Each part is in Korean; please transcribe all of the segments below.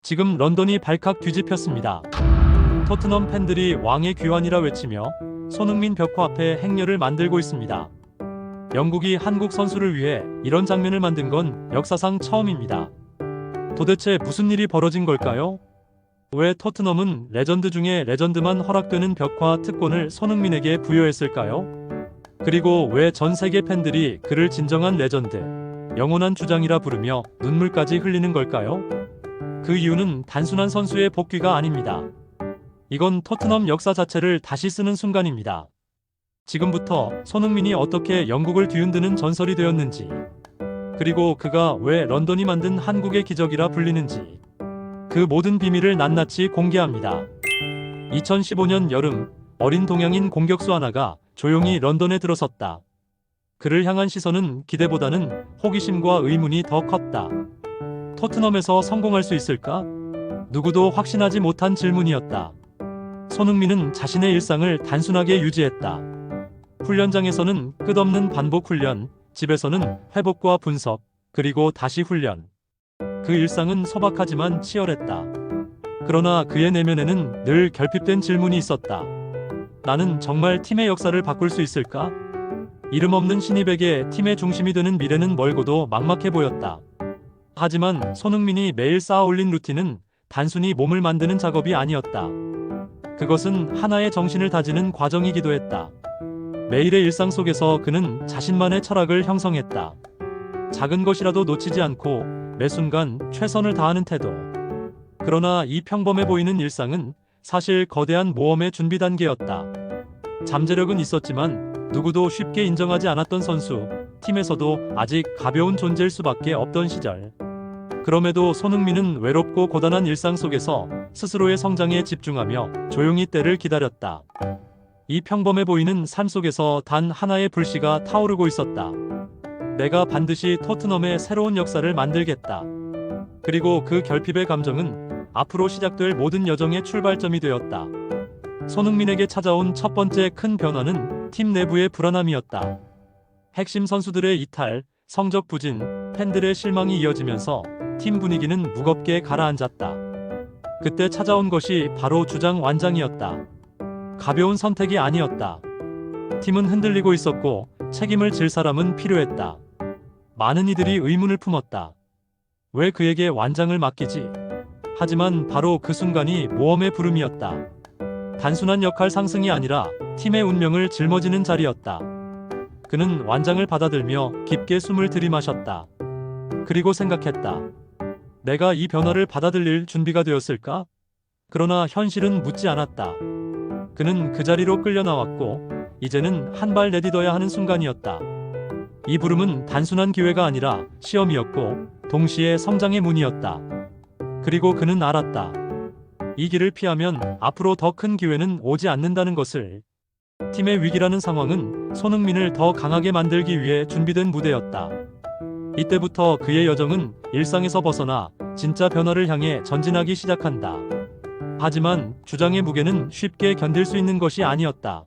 지금 런던이 발칵 뒤집혔습니다. 토트넘 팬들이 왕의 귀환이라 외치며 손흥민 벽화 앞에 행렬을 만들고 있습니다. 영국이 한국 선수를 위해 이런 장면을 만든 건 역사상 처음입니다. 도대체 무슨 일이 벌어진 걸까요? 왜 토트넘은 레전드 중에 레전드만 허락되는 벽화 특권을 손흥민에게 부여했을까요? 그리고 왜 전 세계 팬들이 그를 진정한 레전드, 영원한 주장이라 부르며 눈물까지 흘리는 걸까요? 그 이유는 단순한 선수의 복귀가 아닙니다. 이건 토트넘 역사 자체를 다시 쓰는 순간입니다. 지금부터 손흥민이 어떻게 영국을 뒤흔드는 전설이 되었는지, 그리고 그가 왜 런던이 만든 한국의 기적이라 불리는지, 그 모든 비밀을 낱낱이 공개합니다. 2015년 여름, 어린 동양인 공격수 하나가 조용히 런던에 들어섰다. 그를 향한 시선은 기대보다는 호기심과 의문이 더 컸다. 토트넘에서 성공할 수 있을까? 누구도 확신하지 못한 질문이었다. 손흥민은 자신의 일상을 단순하게 유지했다. 훈련장에서는 끝없는 반복 훈련, 집에서는 회복과 분석, 그리고 다시 훈련. 그 일상은 소박하지만 치열했다. 그러나 그의 내면에는 늘 결핍된 질문이 있었다. 나는 정말 팀의 역사를 바꿀 수 있을까? 이름 없는 신입에게 팀의 중심이 되는 미래는 멀고도 막막해 보였다. 하지만 손흥민이 매일 쌓아 올린 루틴은 단순히 몸을 만드는 작업이 아니었다. 그것은 하나의 정신을 다지는 과정이기도 했다. 매일의 일상 속에서 그는 자신만의 철학을 형성했다. 작은 것이라도 놓치지 않고 매 순간 최선을 다하는 태도. 그러나 이 평범해 보이는 일상은 사실 거대한 모험의 준비 단계였다. 잠재력은 있었지만 누구도 쉽게 인정하지 않았던 선수, 팀에서도 아직 가벼운 존재일 수밖에 없던 시절. 그럼에도 손흥민은 외롭고 고단한 일상 속에서 스스로의 성장에 집중하며 조용히 때를 기다렸다. 이 평범해 보이는 삶 속에서 단 하나의 불씨가 타오르고 있었다. 내가 반드시 토트넘의 새로운 역사를 만들겠다. 그리고 그 결핍의 감정은 앞으로 시작될 모든 여정의 출발점이 되었다. 손흥민에게 찾아온 첫 번째 큰 변화는 팀 내부의 불안함이었다. 핵심 선수들의 이탈, 성적 부진, 팬들의 실망이 이어지면서 팀 분위기는 무겁게 가라앉았다. 그때 찾아온 것이 바로 주장 완장이었다. 가벼운 선택이 아니었다. 팀은 흔들리고 있었고 책임을 질 사람은 필요했다. 많은 이들이 의문을 품었다. 왜 그에게 완장을 맡기지? 하지만 바로 그 순간이 모험의 부름이었다. 단순한 역할 상승이 아니라 팀의 운명을 짊어지는 자리였다. 그는 완장을 받아들며 깊게 숨을 들이마셨다. 그리고 생각했다. 내가 이 변화를 받아들일 준비가 되었을까? 그러나 현실은 묻지 않았다. 그는 그 자리로 끌려 나왔고 이제는 한 발 내딛어야 하는 순간이었다. 이 부름은 단순한 기회가 아니라 시험이었고 동시에 성장의 문이었다. 그리고 그는 알았다. 이 길을 피하면 앞으로 더 큰 기회는 오지 않는다는 것을. 팀의 위기라는 상황은 손흥민을 더 강하게 만들기 위해 준비된 무대였다. 이때부터 그의 여정은 일상에서 벗어나 진짜 변화를 향해 전진하기 시작한다. 하지만 주장의 무게는 쉽게 견딜 수 있는 것이 아니었다.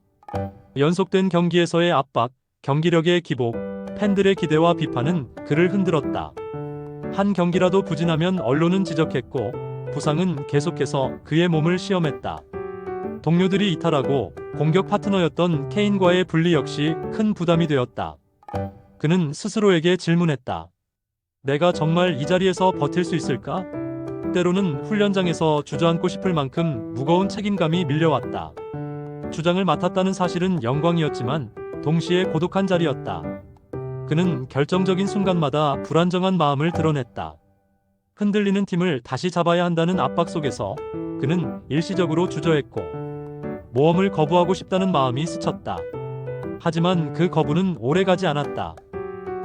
연속된 경기에서의 압박, 경기력의 기복, 팬들의 기대와 비판은 그를 흔들었다. 한 경기라도 부진하면 언론은 지적했고 부상은 계속해서 그의 몸을 시험했다. 동료들이 이탈하고 공격 파트너였던 케인과의 분리 역시 큰 부담이 되었다. 그는 스스로에게 질문했다. 내가 정말 이 자리에서 버틸 수 있을까? 때로는 훈련장에서 주저앉고 싶을 만큼 무거운 책임감이 밀려왔다. 주장을 맡았다는 사실은 영광이었지만 동시에 고독한 자리였다. 그는 결정적인 순간마다 불안정한 마음을 드러냈다. 흔들리는 팀을 다시 잡아야 한다는 압박 속에서 그는 일시적으로 주저했고 모험을 거부하고 싶다는 마음이 스쳤다. 하지만 그 거부는 오래가지 않았다.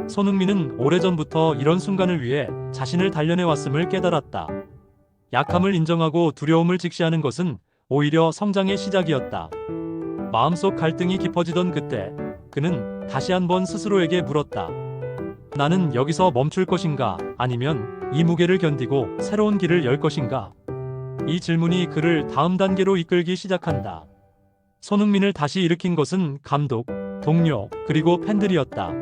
손흥민은 오래전부터 이런 순간을 위해 자신을 단련해왔음을 깨달았다. 약함을 인정하고 두려움을 직시하는 것은 오히려 성장의 시작이었다. 마음속 갈등이 깊어지던 그때 그는 다시 한번 스스로에게 물었다. 나는 여기서 멈출 것인가? 아니면 이 무게를 견디고 새로운 길을 열 것인가? 이 질문이 그를 다음 단계로 이끌기 시작한다. 손흥민을 다시 일으킨 것은 감독, 동료, 그리고 팬들이었다.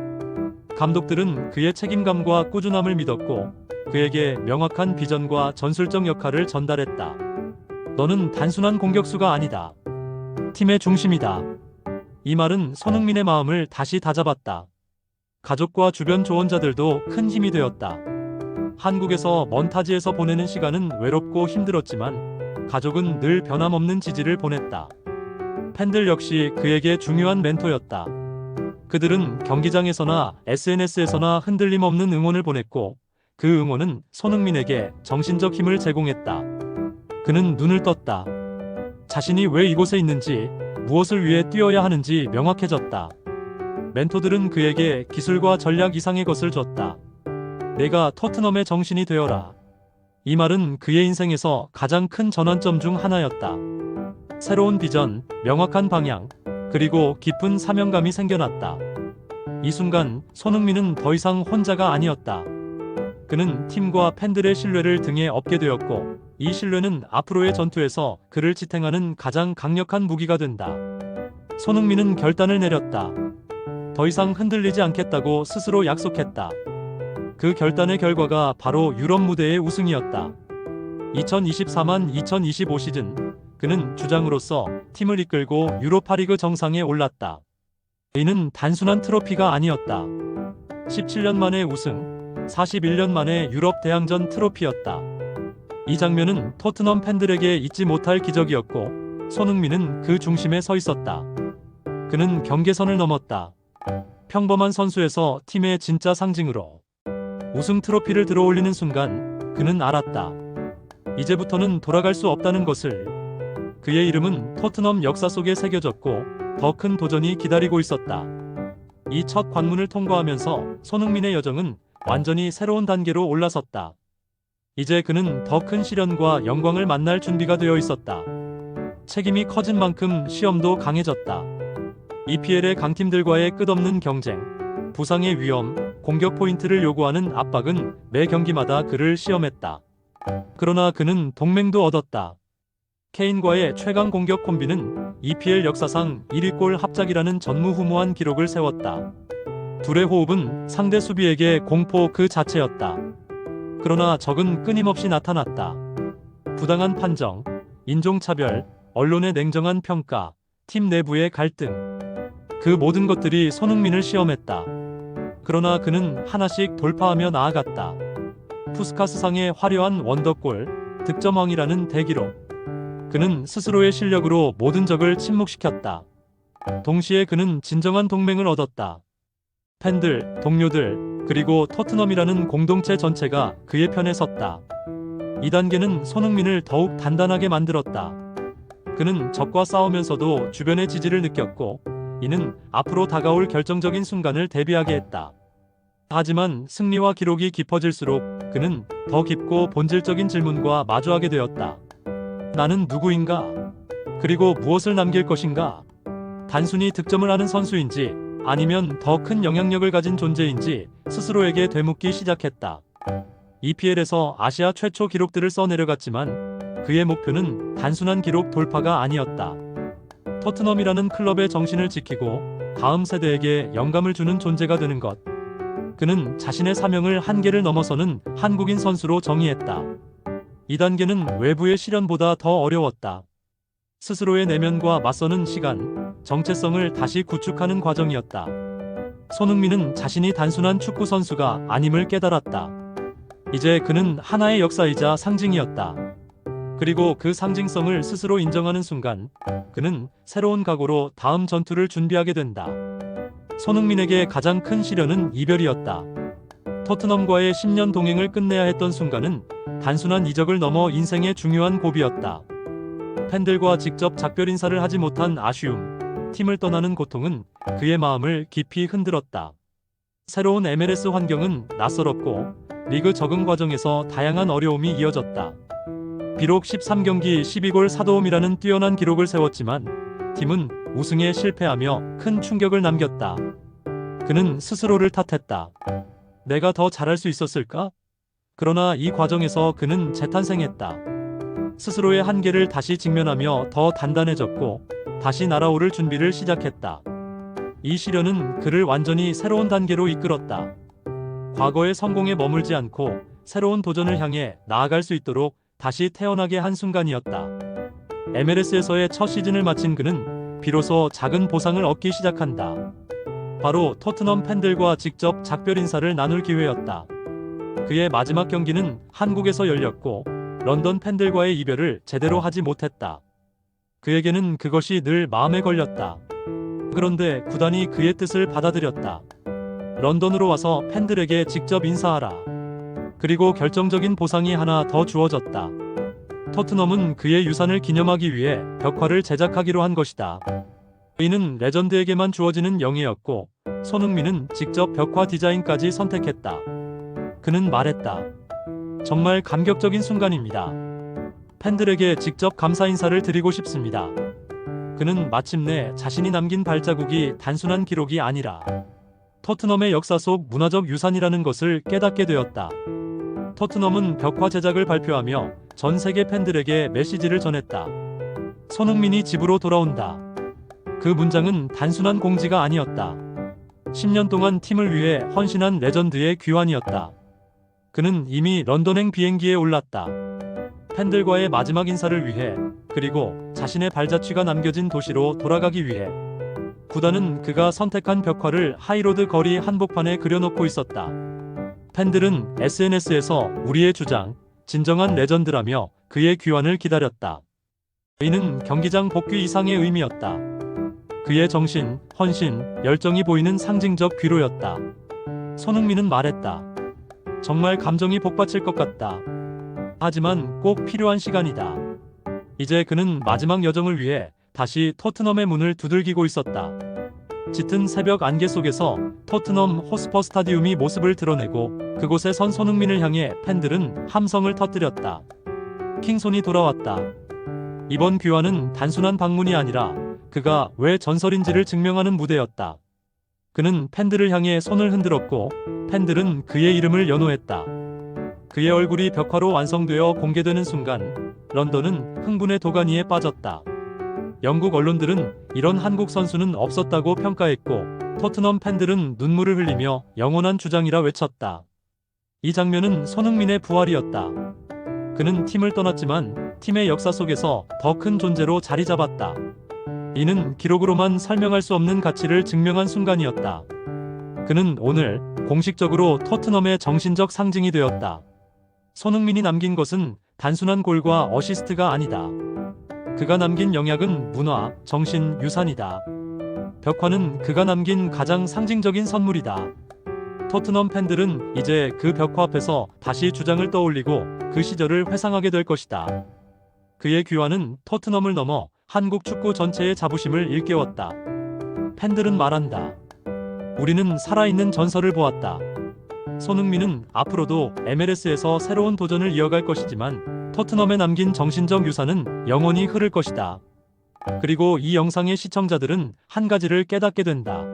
감독들은 그의 책임감과 꾸준함을 믿었고 그에게 명확한 비전과 전술적 역할을 전달했다. 너는 단순한 공격수가 아니다. 팀의 중심이다. 이 말은 손흥민의 마음을 다시 다잡았다. 가족과 주변 조언자들도 큰 힘이 되었다. 한국에서 먼 타지에서 보내는 시간은 외롭고 힘들었지만 가족은 늘 변함없는 지지를 보냈다. 팬들 역시 그에게 중요한 멘토였다. 그들은 경기장에서나 SNS에서나 흔들림 없는 응원을 보냈고 그 응원은 손흥민에게 정신적 힘을 제공했다. 그는 눈을 떴다. 자신이 왜 이곳에 있는지, 무엇을 위해 뛰어야 하는지 명확해졌다. 멘토들은 그에게 기술과 전략 이상의 것을 줬다. 내가 토트넘의 정신이 되어라. 이 말은 그의 인생에서 가장 큰 전환점 중 하나였다. 새로운 비전, 명확한 방향, 그리고 깊은 사명감이 생겨났다. 이 순간 손흥민은 더 이상 혼자가 아니었다. 그는 팀과 팬들의 신뢰를 등에 업게 되었고 이 신뢰는 앞으로의 전투에서 그를 지탱하는 가장 강력한 무기가 된다. 손흥민은 결단을 내렸다. 더 이상 흔들리지 않겠다고 스스로 약속했다. 그 결단의 결과가 바로 유럽 무대의 우승이었다. 2024-2025 시즌 그는 주장으로서 팀을 이끌고 유로파리그 정상에 올랐다. 이는 단순한 트로피가 아니었다. 17년 만의 우승, 41년 만의 유럽 대항전 트로피였다. 이 장면은 토트넘 팬들에게 잊지 못할 기적이었고 손흥민은 그 중심에 서 있었다. 그는 경계선을 넘었다. 평범한 선수에서 팀의 진짜 상징으로 우승 트로피를 들어올리는 순간 그는 알았다. 이제부터는 돌아갈 수 없다는 것을. 그의 이름은 토트넘 역사 속에 새겨졌고 더 큰 도전이 기다리고 있었다. 이 첫 관문을 통과하면서 손흥민의 여정은 완전히 새로운 단계로 올라섰다. 이제 그는 더 큰 시련과 영광을 만날 준비가 되어 있었다. 책임이 커진 만큼 시험도 강해졌다. EPL의 강팀들과의 끝없는 경쟁, 부상의 위험, 공격 포인트를 요구하는 압박은 매 경기마다 그를 시험했다. 그러나 그는 동맹도 얻었다. 케인과의 최강 공격 콤비는 EPL 역사상 1위 골 합작이라는 전무후무한 기록을 세웠다. 둘의 호흡은 상대 수비에게 공포 그 자체였다. 그러나 적은 끊임없이 나타났다. 부당한 판정, 인종차별, 언론의 냉정한 평가, 팀 내부의 갈등. 그 모든 것들이 손흥민을 시험했다. 그러나 그는 하나씩 돌파하며 나아갔다. 푸스카스상의 화려한 원더골, 득점왕이라는 대기록. 그는 스스로의 실력으로 모든 적을 침묵시켰다. 동시에 그는 진정한 동맹을 얻었다. 팬들, 동료들, 그리고 토트넘이라는 공동체 전체가 그의 편에 섰다. 이 단계는 손흥민을 더욱 단단하게 만들었다. 그는 적과 싸우면서도 주변의 지지를 느꼈고 이는 앞으로 다가올 결정적인 순간을 대비하게 했다. 하지만 승리와 기록이 깊어질수록 그는 더 깊고 본질적인 질문과 마주하게 되었다. 나는 누구인가? 그리고 무엇을 남길 것인가? 단순히 득점을 하는 선수인지 아니면 더 큰 영향력을 가진 존재인지 스스로에게 되묻기 시작했다. EPL에서 아시아 최초 기록들을 써내려갔지만 그의 목표는 단순한 기록 돌파가 아니었다. 토트넘이라는 클럽의 정신을 지키고 다음 세대에게 영감을 주는 존재가 되는 것. 그는 자신의 사명을 한계를 넘어서는 한국인 선수로 정의했다. 이 단계는 외부의 시련보다 더 어려웠다. 스스로의 내면과 맞서는 시간, 정체성을 다시 구축하는 과정이었다. 손흥민은 자신이 단순한 축구 선수가 아님을 깨달았다. 이제 그는 하나의 역사이자 상징이었다. 그리고 그 상징성을 스스로 인정하는 순간 그는 새로운 각오로 다음 전투를 준비하게 된다. 손흥민에게 가장 큰 시련은 이별이었다. 토트넘과의 10년 동행을 끝내야 했던 순간은 단순한 이적을 넘어 인생의 중요한 고비였다. 팬들과 직접 작별 인사를 하지 못한 아쉬움, 팀을 떠나는 고통은 그의 마음을 깊이 흔들었다. 새로운 MLS 환경은 낯설었고 리그 적응 과정에서 다양한 어려움이 이어졌다. 비록 13경기 12골 사도움이라는 뛰어난 기록을 세웠지만 팀은 우승에 실패하며 큰 충격을 남겼다. 그는 스스로를 탓했다. 내가 더 잘할 수 있었을까? 그러나 이 과정에서 그는 재탄생했다. 스스로의 한계를 다시 직면하며 더 단단해졌고 다시 날아오를 준비를 시작했다. 이 시련은 그를 완전히 새로운 단계로 이끌었다. 과거의 성공에 머물지 않고 새로운 도전을 향해 나아갈 수 있도록 다시 태어나게 한 순간이었다. MLS에서의 첫 시즌을 마친 그는 비로소 작은 보상을 얻기 시작한다. 바로 토트넘 팬들과 직접 작별 인사를 나눌 기회였다. 그의 마지막 경기는 한국에서 열렸고 런던 팬들과의 이별을 제대로 하지 못했다. 그에게는 그것이 늘 마음에 걸렸다. 그런데 구단이 그의 뜻을 받아들였다. 런던으로 와서 팬들에게 직접 인사하라. 그리고 결정적인 보상이 하나 더 주어졌다. 토트넘은 그의 유산을 기념하기 위해 벽화를 제작하기로 한 것이다. 이는 레전드에게만 주어지는 영예였고 손흥민은 직접 벽화 디자인까지 선택했다. 그는 말했다. 정말 감격적인 순간입니다. 팬들에게 직접 감사 인사를 드리고 싶습니다. 그는 마침내 자신이 남긴 발자국이 단순한 기록이 아니라 토트넘의 역사 속 문화적 유산이라는 것을 깨닫게 되었다. 토트넘은 벽화 제작을 발표하며 전 세계 팬들에게 메시지를 전했다. 손흥민이 집으로 돌아온다. 그 문장은 단순한 공지가 아니었다. 10년 동안 팀을 위해 헌신한 레전드의 귀환이었다. 그는 이미 런던행 비행기에 올랐다. 팬들과의 마지막 인사를 위해, 그리고 자신의 발자취가 남겨진 도시로 돌아가기 위해. 구단은 그가 선택한 벽화를 하이로드 거리 한복판에 그려놓고 있었다. 팬들은 SNS에서 우리의 주장, 진정한 레전드라며 그의 귀환을 기다렸다. 이는 경기장 복귀 이상의 의미였다. 그의 정신, 헌신, 열정이 보이는 상징적 귀로였다. 손흥민은 말했다. 정말 감정이 복받칠 것 같다. 하지만 꼭 필요한 시간이다. 이제 그는 마지막 여정을 위해 다시 토트넘의 문을 두들기고 있었다. 짙은 새벽 안개 속에서 토트넘 호스퍼 스타디움이 모습을 드러내고 그곳에 선 손흥민을 향해 팬들은 함성을 터뜨렸다. 킹손이 돌아왔다. 이번 귀환은 단순한 방문이 아니라 그가 왜 전설인지를 증명하는 무대였다. 그는 팬들을 향해 손을 흔들었고 팬들은 그의 이름을 연호했다. 그의 얼굴이 벽화로 완성되어 공개되는 순간 런던은 흥분의 도가니에 빠졌다. 영국 언론들은 이런 한국 선수는 없었다고 평가했고 토트넘 팬들은 눈물을 흘리며 영원한 주장이라 외쳤다. 이 장면은 손흥민의 부활이었다. 그는 팀을 떠났지만 팀의 역사 속에서 더 큰 존재로 자리 잡았다. 이는 기록으로만 설명할 수 없는 가치를 증명한 순간이었다. 그는 오늘 공식적으로 토트넘의 정신적 상징이 되었다. 손흥민이 남긴 것은 단순한 골과 어시스트가 아니다. 그가 남긴 영향은 문화, 정신, 유산이다. 벽화는 그가 남긴 가장 상징적인 선물이다. 토트넘 팬들은 이제 그 벽화 앞에서 다시 주장을 떠올리고 그 시절을 회상하게 될 것이다. 그의 귀환은 토트넘을 넘어 한국 축구 전체의 자부심을 일깨웠다. 팬들은 말한다. 우리는 살아있는 전설을 보았다. 손흥민은 앞으로도 MLS에서 새로운 도전을 이어갈 것이지만 토트넘에 남긴 정신적 유산은 영원히 흐를 것이다. 그리고 이 영상의 시청자들은 한 가지를 깨닫게 된다.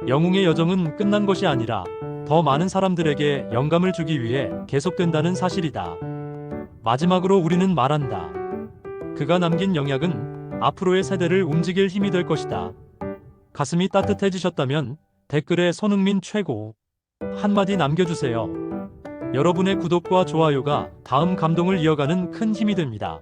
영웅의 여정은 끝난 것이 아니라 더 많은 사람들에게 영감을 주기 위해 계속된다는 사실이다. 마지막으로 우리는 말한다. 그가 남긴 영향은 앞으로의 세대를 움직일 힘이 될 것이다. 가슴이 따뜻해지셨다면 댓글에 손흥민 최고 한마디 남겨주세요. 여러분의 구독과 좋아요가 다음 감동을 이어가는 큰 힘이 됩니다.